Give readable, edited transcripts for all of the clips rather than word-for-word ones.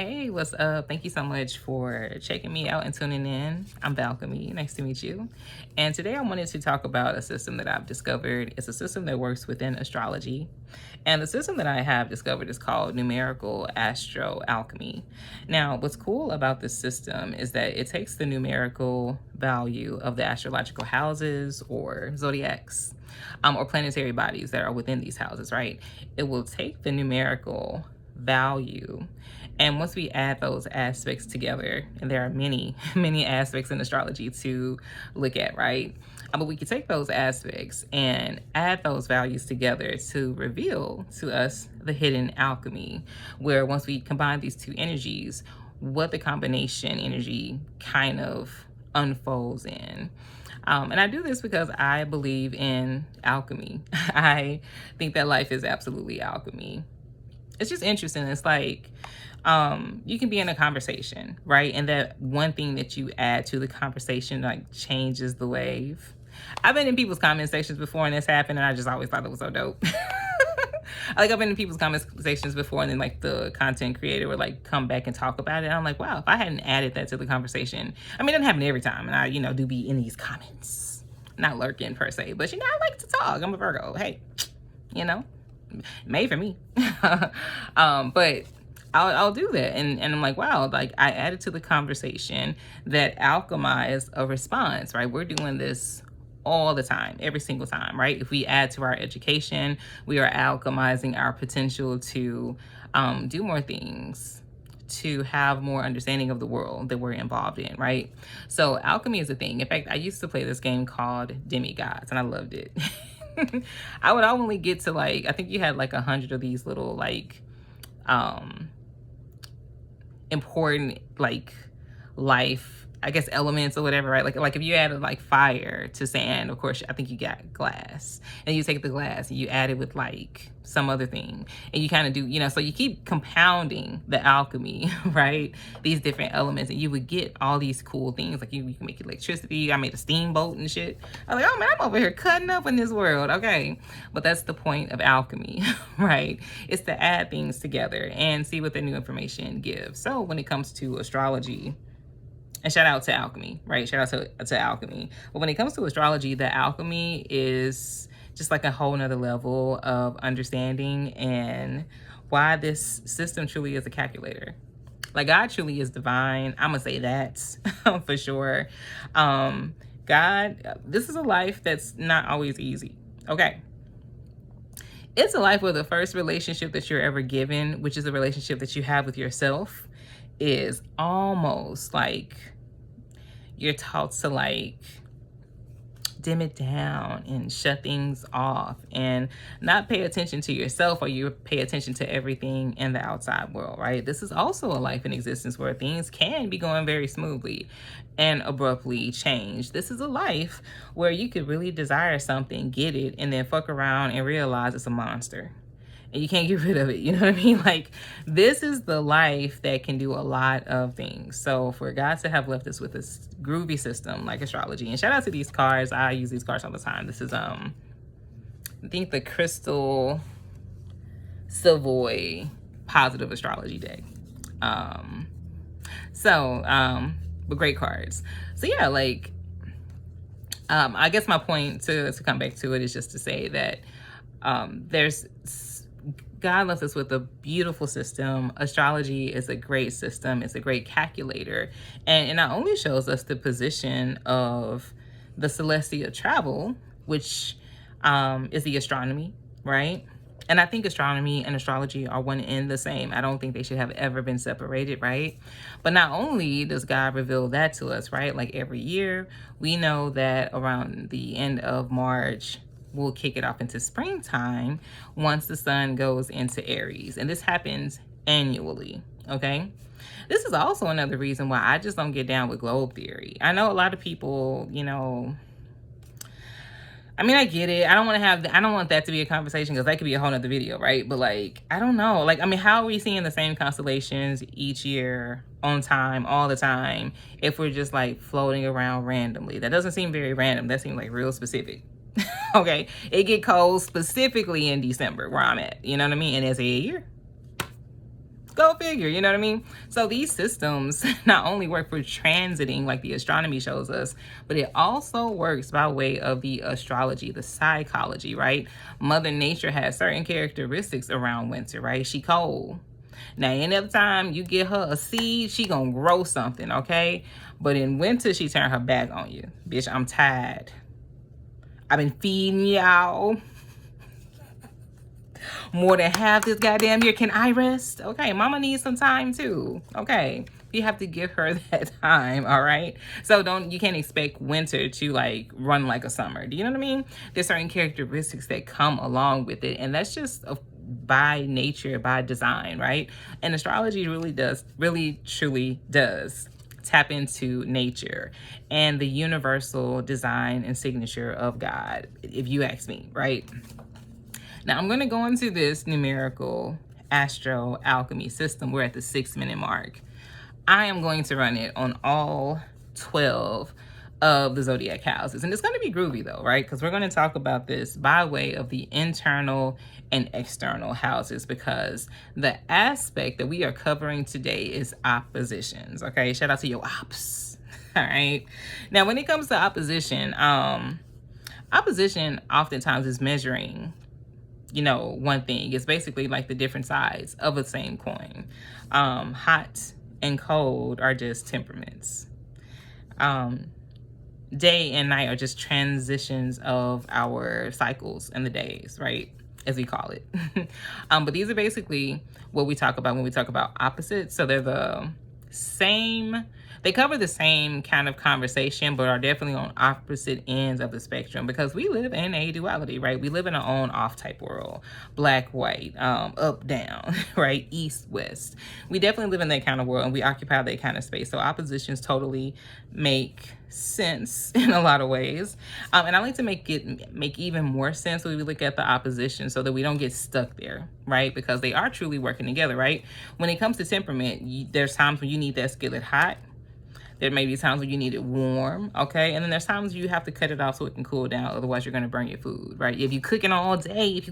Hey, what's up? Thank you so much for checking me out and tuning in. I'm Val I've. Nice to meet you. And today I wanted to talk about a system that I've discovered. It's a system that works within astrology. And the system that I have discovered is called Numerical Astro-Alchemy. Now, what's cool about this system is that it takes the numerical value of the astrological houses or zodiacs, or planetary bodies that are within these houses, right? It will take the numerical value, and once we add those aspects together, and there are many many aspects in astrology to look at, right? But we can take those aspects and add those values together to reveal to us the hidden alchemy, where once we combine these two energies, what the combination energy kind of unfolds in. And I do this because I believe in alchemy. I think that life is absolutely alchemy. It's just interesting. It's like you can be in a conversation, right? And that one thing that you add to the conversation like changes the wave. I've been in people's comment sections before and this happened, and I just always thought it was so dope. Like, I've been in people's conversations before, and then like the content creator would like come back and talk about it. And I'm like, wow, if I hadn't added that to the conversation, I mean, it doesn't happen every time, and I, do be in these comments, not lurking per se, but I like to talk. I'm a Virgo. Hey, made for me. But I'll do that. And I'm like, wow, like I added to the conversation that alchemize a response, right? We're doing this all the time, every single time, right? If we add to our education, we are alchemizing our potential to do more things, to have more understanding of the world that we're involved in, right? So alchemy is a thing. In fact, I used to play this game called Demigods, and I loved it. I would only get to like, I think you had like 100 of these little like important like life, I guess, elements or whatever, right? Like if you added like fire to sand, of course, I think you got glass. And you take the glass and you add it with like some other thing. And you kind of do, so you keep compounding the alchemy, right? These different elements. And you would get all these cool things. Like you can make electricity. I made a steamboat and shit. I was like, oh man, I'm over here cutting up in this world. Okay. But that's the point of alchemy, right? It's to add things together and see what the new information gives. So when it comes to astrology, and shout out to alchemy, right? Shout out to alchemy. But when it comes to astrology, the alchemy is just like a whole nother level of understanding and why this system truly is a calculator. Like, God truly is divine. I'm gonna say that for sure. God, this is a life that's not always easy. Okay. It's a life where the first relationship that you're ever given, which is a relationship that you have with yourself, is almost like you're taught to like dim it down and shut things off and not pay attention to yourself, or you pay attention to everything in the outside world, right? This is also a life in existence where things can be going very smoothly and abruptly change. This is a life where you could really desire something, get it, and then fuck around and realize it's a monster. And you can't get rid of it. You know what I mean? Like, this is the life that can do a lot of things. So for God to have left us with this groovy system like astrology, and shout out to these cards. I use these cards all the time. This is, I think, the Crystal Savoy Positive Astrology deck. But great cards. So yeah, like, I guess my point to come back to it is just to say that God left us with a beautiful system. Astrology is a great system. It's a great calculator. And it not only shows us the position of the celestial travel, which is the astronomy, right? And I think astronomy and astrology are one and the same. I don't think they should have ever been separated, right? But not only does God reveal that to us, right? Like every year, we know that around the end of March, we'll kick it off into springtime once the sun goes into Aries. And this happens annually, okay? This is also another reason why I just don't get down with globe theory. I know a lot of people, I mean, I get it. I don't want that to be a conversation because that could be a whole nother video, right? But like, I don't know. Like, I mean, how are we seeing the same constellations each year on time, all the time, if we're just like floating around randomly? That doesn't seem very random. That seems like real specific. Okay, it get cold specifically in December where I'm at, you know what I mean? And it's a year. Go figure, you know what I mean? So these systems not only work for transiting like the astronomy shows us, but it also works by way of the astrology, the psychology, right? Mother Nature has certain characteristics around winter, right? She cold. Now, any other time you get her a seed, she gonna grow something, okay? But in winter, she turn her back on you. Bitch, I'm tired. I've been feeding y'all more than half this goddamn year. Can I rest? Okay, mama needs some time too. Okay, you have to give her that time, all right? So you can't expect winter to like run like a summer. Do you know what I mean? There's certain characteristics that come along with it, and that's just by nature, by design, right? And astrology really truly does tap into nature and the universal design and signature of God, if you ask me, right? Now, I'm going to go into this numerical astro-alchemy system. We're at the 6-minute mark. I am going to run it on all 12 of the Zodiac houses. And it's going to be groovy, though, right? Because we're going to talk about this by way of the internal and external houses, because the aspect that we are covering today is oppositions, okay? Shout out to your ops, all right? Now, when it comes to opposition, opposition oftentimes is measuring, you know, one thing. It's basically like the different sides of the same coin. Hot and cold are just temperaments. Day and night are just transitions of our cycles and the days, right? As we call it. But these are basically what we talk about when we talk about opposites. So they're the same, they cover the same kind of conversation, but are definitely on opposite ends of the spectrum, because we live in a duality, right? We live in our own off type world, black, white, up, down, right? East, west. We definitely live in that kind of world, and we occupy that kind of space. So oppositions totally make sense in a lot of ways. And I like to make even more sense when we look at the opposition, so that we don't get stuck there, right? Because they are truly working together, right? When it comes to temperament, there's times when you need that skillet hot. There may be times when you need it warm, okay? And then there's times you have to cut it off so it can cool down. Otherwise, you're going to burn your food, right? If you're cooking all day,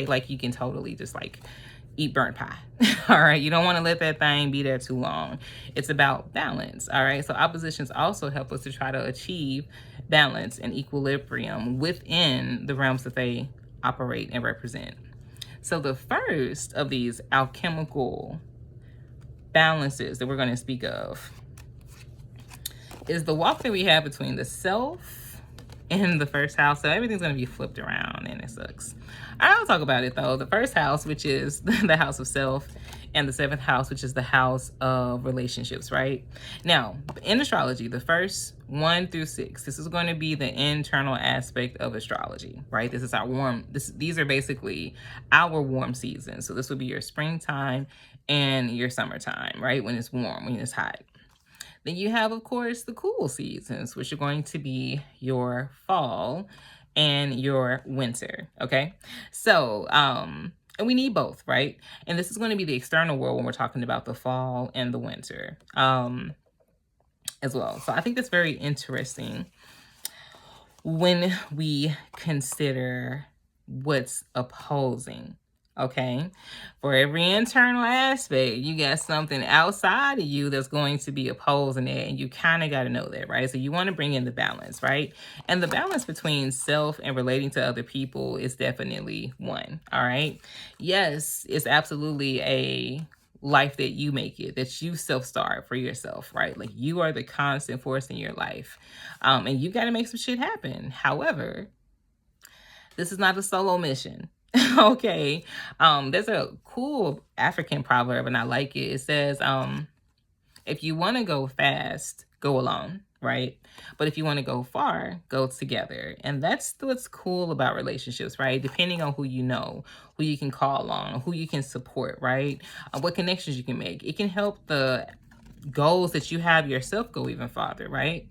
like, you can totally just like eat burnt pie, all right? You don't want to let that thing be there too long. It's about balance, all right? So oppositions also help us to try to achieve balance and equilibrium within the realms that they operate and represent. So the first of these alchemical balances that we're going to speak of is the walk that we have between the self and the first house. So everything's going to be flipped around, and it sucks. I'll talk about it though. The first house, which is the house of self, and the 7th house, which is the house of relationships, right? Now, in astrology, the first 1 through 6, this is going to be the internal aspect of astrology, right? This is our these are basically our warm seasons. So this would be your springtime and your summertime, right? When it's warm, when it's hot. Then you have, of course, the cool seasons, which are going to be your fall and your winter, okay? So, and we need both, right? And this is going to be the external world when we're talking about the fall and the winter as well. So I think that's very interesting when we consider what's opposing. Okay, for every internal aspect, you got something outside of you that's going to be opposing it, and you kind of got to know that, right? So you want to bring in the balance, right? And the balance between self and relating to other people is definitely one, all right? Yes, it's absolutely a life that you make it, that you self-start for yourself, right? Like, you are the constant force in your life, and you got to make some shit happen. However, this is not a solo mission. Okay, there's a cool African proverb, and I like it. It says, if you want to go fast, go alone, right? But if you want to go far, go together. And that's what's cool about relationships, right? Depending on who you know, who you can call on, who you can support, right? What connections you can make. It can help the goals that you have yourself go even farther, right?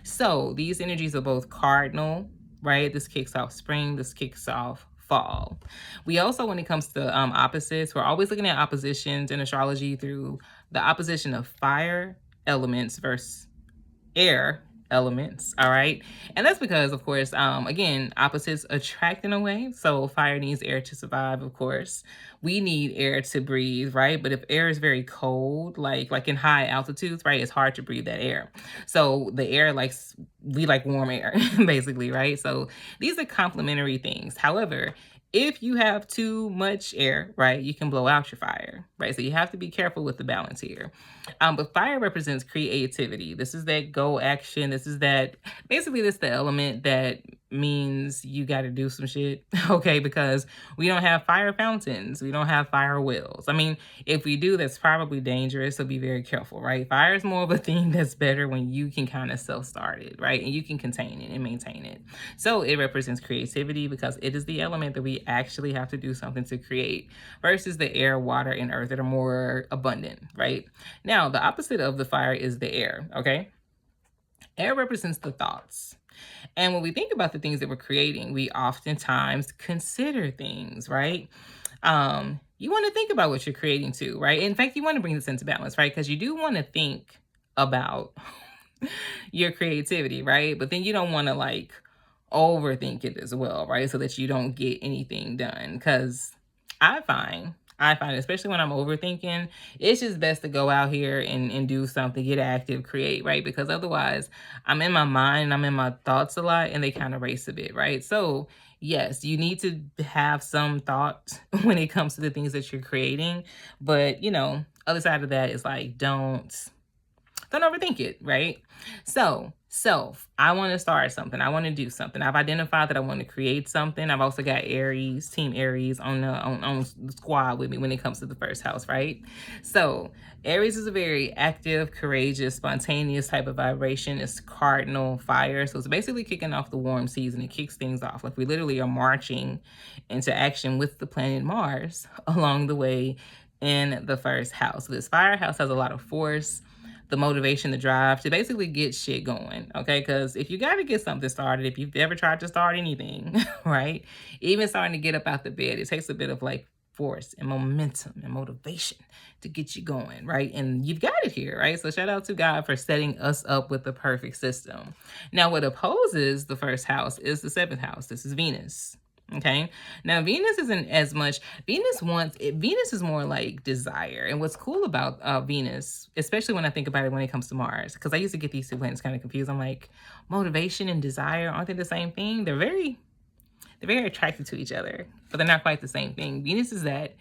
So these energies are both cardinal, right? This kicks off spring, this kicks off fall. We also, when it comes to opposites, we're always looking at oppositions in astrology through the opposition of fire elements versus air elements, all right? And that's because, of course, again, opposites attract in a way. So fire needs air to survive, of course. We need air to breathe, right? But if air is very cold, like in high altitudes, right, it's hard to breathe that air. So the air likes, we like warm air, basically, right? So these are complementary things. However, if you have too much air, right, you can blow out your fire, right? So you have to be careful with the balance here. But fire represents creativity. This is that go action. This is that, basically, this is the element that means you got to do some shit, okay? Because we don't have fire fountains. We don't have fire wells. I mean, if we do, that's probably dangerous, so be very careful, right? Fire is more of a thing that's better when you can kind of self-start it, right? And you can contain it and maintain it. So it represents creativity because it is the element that we actually have to do something to create versus the air, water, and earth that are more abundant, right? Now, the opposite of the fire is the air, okay? Air represents the thoughts. And when we think about the things that we're creating, we oftentimes consider things, right? You want to think about what you're creating too, right? In fact, you want to bring this into balance, right? Because you do want to think about your creativity, right? But then you don't want to like overthink it as well, right? So that you don't get anything done. Because I find, especially when I'm overthinking, it's just best to go out here and do something, get active, create, right? Because otherwise I'm in my mind, I'm in my thoughts a lot, and they kind of race a bit, right? So yes, you need to have some thought when it comes to the things that you're creating. But, you know, other side of that is like, don't overthink it, right? So, self, I want to start something. I want to do something. I've identified that I want to create something. I've also got Aries, Team Aries on the squad with me when it comes to the first house, right? So, Aries is a very active, courageous, spontaneous type of vibration. It's cardinal fire. So, it's basically kicking off the warm season. It kicks things off. Like we literally are marching into action with the planet Mars along the way in the first house. So, this fire house has a lot of force, the motivation, the drive to basically get shit going, okay? Because if you got to get something started, if you've ever tried to start anything, right? Even starting to get up out the bed, it takes a bit of like force and momentum and motivation to get you going, right? And you've got it here, right? So shout out to God for setting us up with the perfect system. Now, what opposes the first house is the seventh house. This is Venus. Okay. Now, Venus isn't as much. Venus is more like desire. And what's cool about Venus, especially when I think about it when it comes to Mars, because I used to get these two planets kind of confused. I'm like, motivation and desire, aren't they the same thing? They're very attracted to each other, but they're not quite the same thing. Venus is that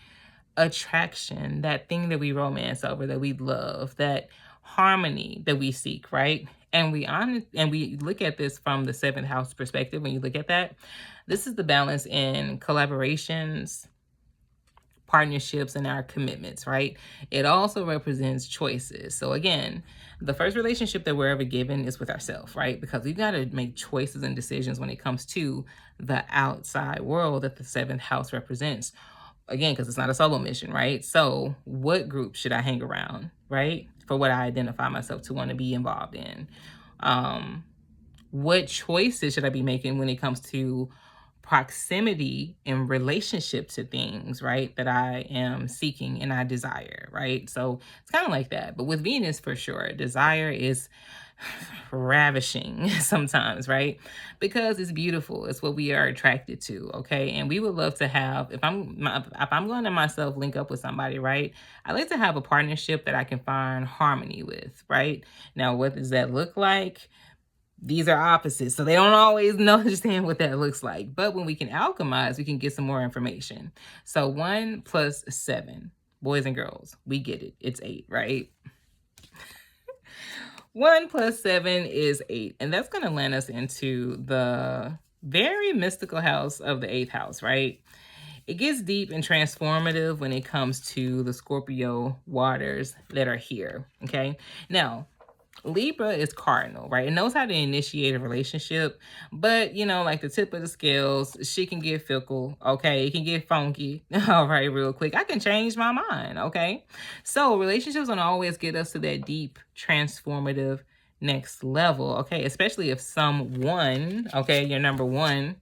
attraction, that thing that we romance over, that we love, that harmony that we seek, right? And we look at this from the seventh house perspective. When you look at that, this is the balance in collaborations, partnerships, and our commitments, right? It also represents choices. So again, the first relationship that we're ever given is with ourselves, right? Because we've got to make choices and decisions when it comes to the outside world that the seventh house represents. Again, because it's not a solo mission, right? So what group should I hang around, right? For what I identify myself to want to be involved in. What choices should I be making when it comes to proximity in relationship to things, right, that I am seeking and I desire, right? So it's kind of like that. But with Venus, for sure, desire is ravishing sometimes, right? Because it's beautiful. It's what we are attracted to, okay? And we would love to have, if I'm going to myself link up with somebody, right? I like to have a partnership that I can find harmony with, right? Now, what does that look like? These are opposites, so they don't always understand what that looks like. But when we can alchemize, we can get some more information. So 1 + 7, boys and girls, we get it. It's 8, right? 1 + 7 is 8. And that's going to land us into the very mystical house of the 8th house, right? It gets deep and transformative when it comes to the Scorpio waters that are here, okay? Now, Libra is cardinal, right? It knows how to initiate a relationship, but, you know, like the tip of the scales, she can get fickle, okay? It can get funky, all right, real quick. I can change my mind, okay? So relationships don't always get us to that deep, transformative next level, okay? Especially if someone, okay, your number one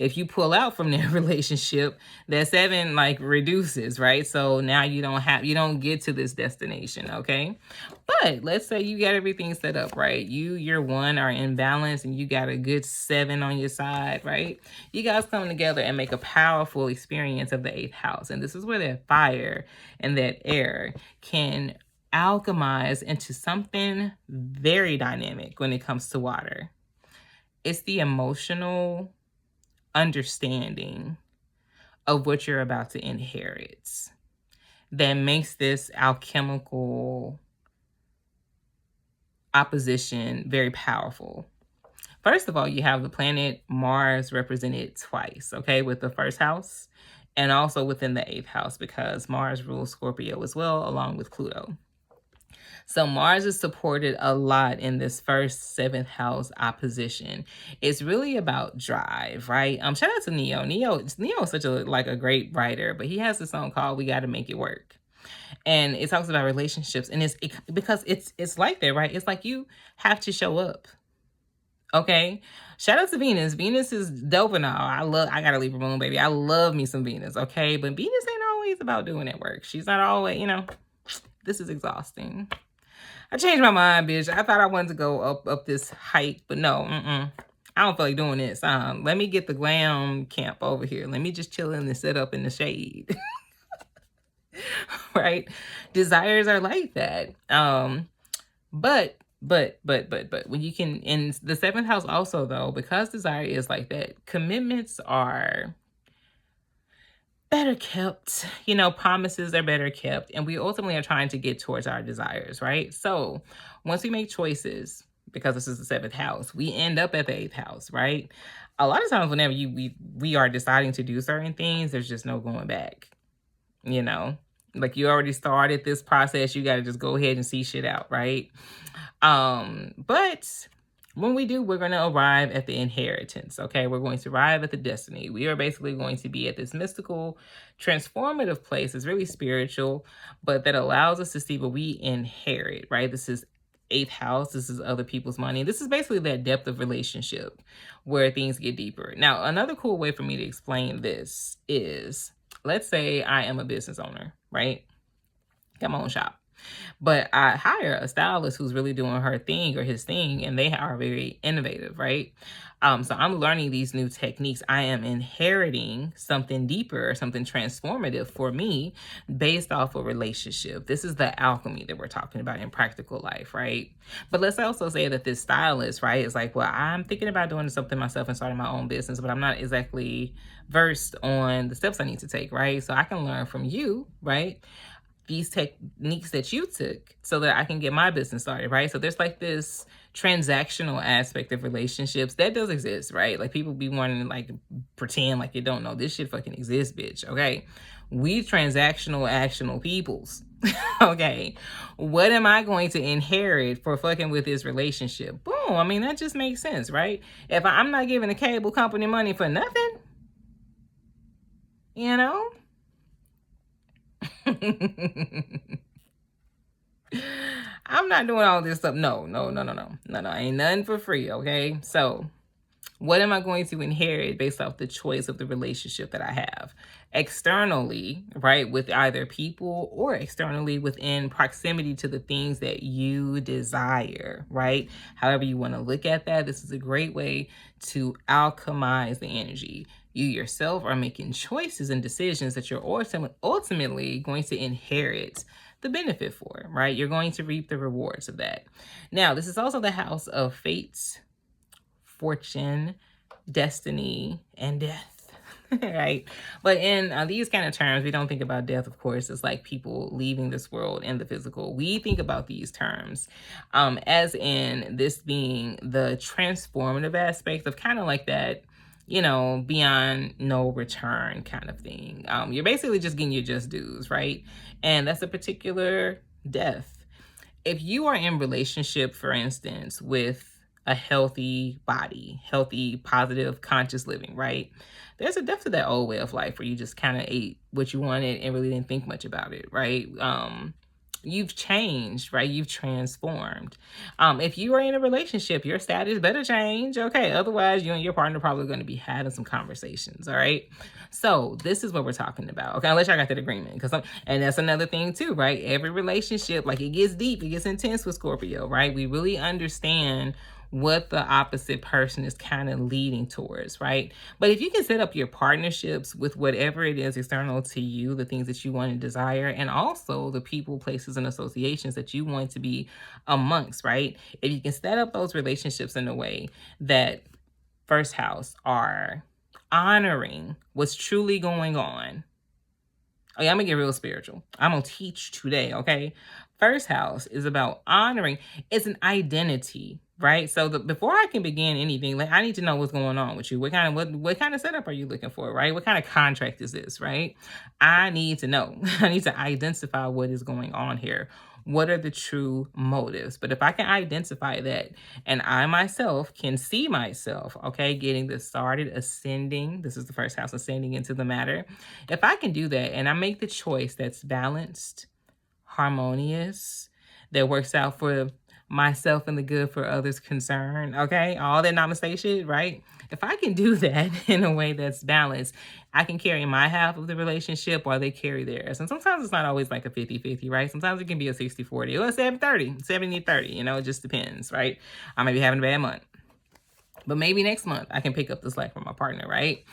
If you pull out from that relationship, that 7 like reduces, right? So now you don't get to this destination, okay? But let's say you got everything set up, right? Your 1 are in balance and you got a good 7 on your side, right? You guys come together and make a powerful experience of the 8th house. And this is where that fire and that air can alchemize into something very dynamic when it comes to water. It's the emotional understanding of what you're about to inherit that makes this alchemical opposition very powerful. First of all, you have the planet Mars represented twice, okay, with the 1st house and also within the 8th house, because Mars rules Scorpio as well, along with Pluto. So Mars is supported a lot in this 1st 7th house opposition. It's really about drive, right? Shout out to Neo. Neo is such a great writer, but he has this song called "We Got to Make It Work." And it talks about relationships, and because it's like that, right? It's like you have to show up. Okay. Shout out to Venus. Venus is dope and all. I gotta leave her moon, baby. I love me some Venus, okay? But Venus ain't always about doing that work. She's not always, this is exhausting. I changed my mind, bitch. I thought I wanted to go up this hike, but no, I don't feel like doing this. Let me get the glam camp over here. Let me just chill in and sit up in the shade. Right? Desires are like that. But when you can, in the 7th house also though, because desire is like that, commitments are better kept, promises are better kept, and we ultimately are trying to get towards our desires, right? So once we make choices, because this is the 7th house, we end up at the 8th house, right? A lot of times whenever we are deciding to do certain things, there's just no going back, like you already started this process, you got to just go ahead and see shit out, right? But when we do, we're going to arrive at the inheritance, okay? We're going to arrive at the destiny. We are basically going to be at this mystical, transformative place. It's really spiritual, but that allows us to see what we inherit, right? This is 8th house. This is other people's money. This is basically that depth of relationship where things get deeper. Now, another cool way for me to explain this is, let's say I am a business owner, right? Got my own shop. But I hire a stylist who's really doing her thing or his thing, and they are very innovative, right? So I'm learning these new techniques. I am inheriting something deeper, something transformative for me based off a relationship. This is the alchemy that we're talking about in practical life, right? But let's also say that this stylist, right, is like, well, I'm thinking about doing something myself and starting my own business, but I'm not exactly versed on the steps I need to take, right? So I can learn from you, right? These techniques that you took so that I can get my business started, right? So there's like this transactional aspect of relationships that does exist, right? Like people be wanting to like pretend like you don't know this shit fucking exists, bitch, okay? We transactional, actional peoples, okay? What am I going to inherit for fucking with this relationship? Boom, I mean, that just makes sense, right? If I'm not giving a cable company money for nothing, I'm not doing all this stuff. No. Ain't nothing for free, okay? So what am I going to inherit based off the choice of the relationship that I have? Externally, right, with either people or externally within proximity to the things that you desire, right? However you want to look at that, this is a great way to alchemize the energy. You yourself are making choices and decisions that you're ultimately going to inherit the benefit for, right? You're going to reap the rewards of that. Now, this is also the house of fate, fortune, destiny, and death, right? But in these kind of terms, we don't think about death, of course. It's like people leaving this world in the physical. We think about these terms as in this being the transformative aspect of kind of like that, beyond no return kind of thing. You're basically just getting your just dues, right? And that's a particular death. If you are in relationship, for instance, with a healthy body, healthy, positive, conscious living, right? There's a death to that old way of life where you just kind of ate what you wanted and really didn't think much about it, right? you've changed, right? You've transformed. If you are in a relationship, your status better change. Okay. Otherwise, you and your partner are probably going to be having some conversations. All right. So this is what we're talking about. Okay. Unless y'all got that agreement. And that's another thing too, right? Every relationship, like, it gets deep, it gets intense with Scorpio, right? We really understand what the opposite person is kind of leading towards, right? But if you can set up your partnerships with whatever it is external to you, the things that you want and desire, and also the people, places, and associations that you want to be amongst, right? If you can set up those relationships in a way that first house are honoring what's truly going on. Oh, yeah, I'm gonna get real spiritual. I'm gonna teach today, okay? First house is about honoring. It's an identity, right? So before I can begin anything, like, I need to know what's going on with you. What kind of setup are you looking for, right? What kind of contract is this, right? I need to know. I need to identify what is going on here. What are the true motives? But if I can identify that, and I myself can see myself, okay, getting this started, ascending, this is the first house, ascending into the matter. If I can do that and I make the choice that's balanced, harmonious, that works out for myself and the good for others concerned, okay, all that namaste shit, right? If I can do that in a way that's balanced, I can carry my half of the relationship while they carry theirs. And sometimes it's not always like a 50-50, right? Sometimes it can be a 60-40 or a 70-30, 70-30, you know, it just depends, right? I may be having a bad month, but maybe next month I can pick up the slack from my partner, right?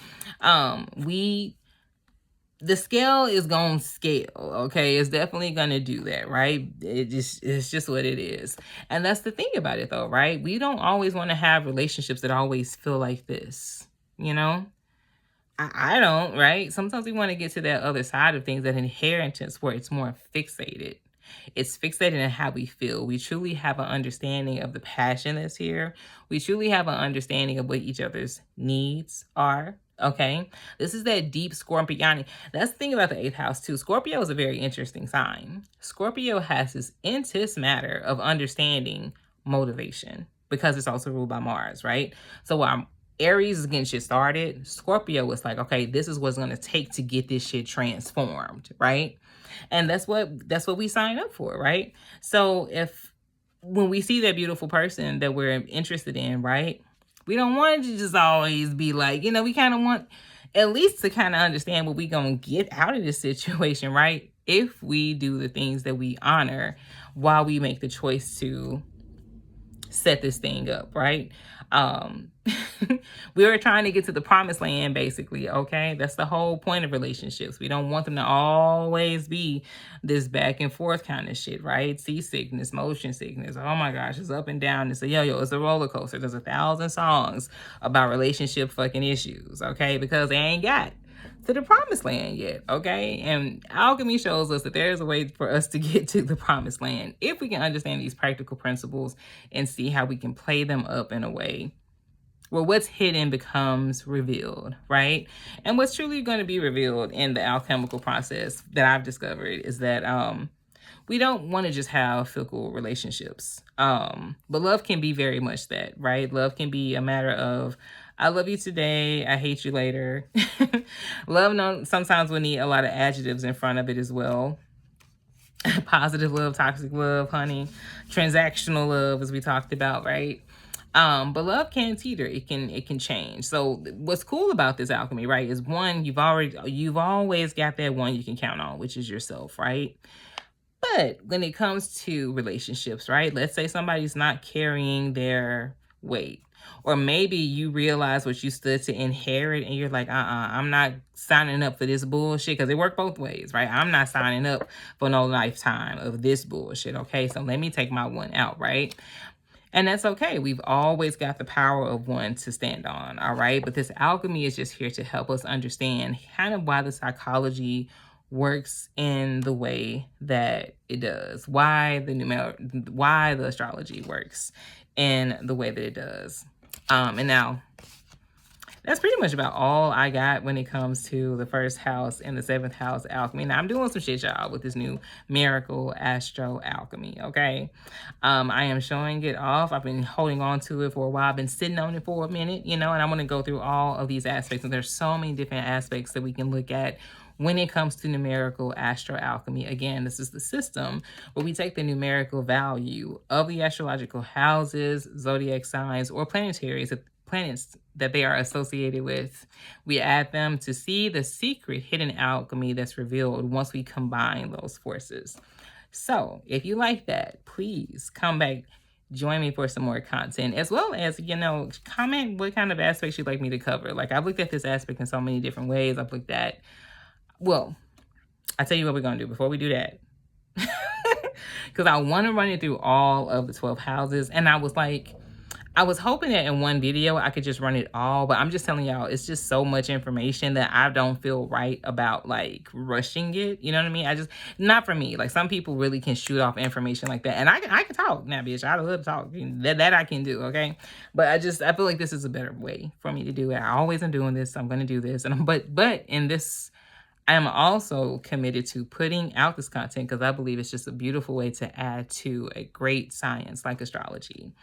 The scale is going to scale, okay? It's definitely going to do that, right? It's just what it is. And that's the thing about it, though, right? We don't always want to have relationships that always feel like this, you know? I don't, right? Sometimes we want to get to that other side of things, that inheritance where it's more fixated. It's fixated in how we feel. We truly have an understanding of the passion that's here. We truly have an understanding of what each other's needs are. Okay, this is that deep Scorpionic. That's the thing about the 8th house too. Scorpio is a very interesting sign. Scorpio has this intense matter of understanding motivation because it's also ruled by Mars, right? So while Aries is getting shit started, Scorpio was like, okay, this is what's going to take to get this shit transformed, right? And that's what we sign up for, right? So when we see that beautiful person that we're interested in, right? We don't want it to just always be like, you know, we kind of want at least to kind of understand what we're going to get out of this situation, right? If we do the things that we honor while we make the choice to set this thing up, right? We were trying to get to the promised land, basically, okay? That's the whole point of relationships. We don't want them to always be this back and forth kind of shit, right? Seasickness, motion sickness. Oh my gosh, it's up and down. It's a yo-yo. It's a roller coaster. There's 1,000 songs about relationship fucking issues, okay? Because they ain't got to the promised land yet, okay? And alchemy shows us that there's a way for us to get to the promised land if we can understand these practical principles and see how we can play them up in a way where what's hidden becomes revealed, right? And what's truly going to be revealed in the alchemical process that I've discovered is that we don't want to just have fickle relationships. But love can be very much that, right? Love can be a matter of, I love you today, I hate you later. Love sometimes will need a lot of adjectives in front of it as well. Positive love, toxic love, honey. Transactional love, as we talked about, right? But love can teeter. It can change. So what's cool about this alchemy, right, is one, you've always got that one you can count on, which is yourself, right? But when it comes to relationships, right, let's say somebody's not carrying their weight, or maybe you realize what you stood to inherit and you're like, I'm not signing up for this bullshit, because it worked both ways, right? I'm not signing up for no lifetime of this bullshit, okay? So let me take my one out, right? And that's okay. We've always got the power of one to stand on, all right? But this alchemy is just here to help us understand kind of why the psychology works in the way that it does, why the astrology works in the way that it does. And now, that's pretty much about all I got when it comes to the first house and the 7th house alchemy. Now, I'm doing some shit, y'all, with this new Numerical Astro-Alchemy, okay? I am showing it off. I've been holding on to it for a while. I've been sitting on it for a minute, you know, and I'm going to go through all of these aspects. And there's so many different aspects that we can look at when it comes to numerical astro-alchemy. Again, this is the system where we take the numerical value of the astrological houses, zodiac signs, or planets that they are associated with. We add them to see the secret hidden alchemy that's revealed once we combine those forces. So if you like that, please come back, join me for some more content, as well as, you know, comment what kind of aspects you'd like me to cover. Like, I've looked at this aspect in so many different ways. I've looked at, well, I'll tell you what we're going to do before we do that. Because I want to run it through all of the 12 houses. And I was hoping that in one video I could just run it all, but I'm just telling y'all, it's just so much information that I don't feel right about like rushing it. You know what I mean? Not for me. Like, some people really can shoot off information like that. And I can talk now, bitch. I love to talk. That I can do, okay? But I feel like this is a better way for me to do it. I always am doing this. I'm going to do this. But in this, I am also committed to putting out this content because I believe it's just a beautiful way to add to a great science like astrology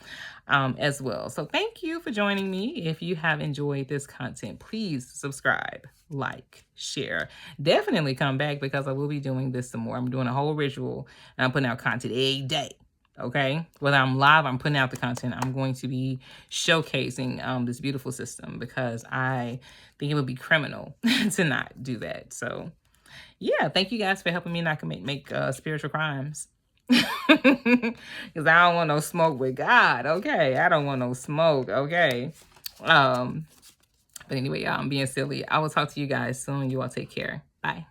as well. So thank you for joining me. If you have enjoyed this content, please subscribe, like, share. Definitely come back because I will be doing this some more. I'm doing a whole ritual and I'm putting out content every day. Okay, whether I'm live, I'm putting out the content. I'm going to be showcasing this beautiful system because I think it would be criminal to not do that. So yeah, thank you guys for helping me not make spiritual crimes. Because I don't want no smoke with God. Okay, I don't want no smoke. Okay. But anyway, y'all, I'm being silly. I will talk to you guys soon. You all take care. Bye.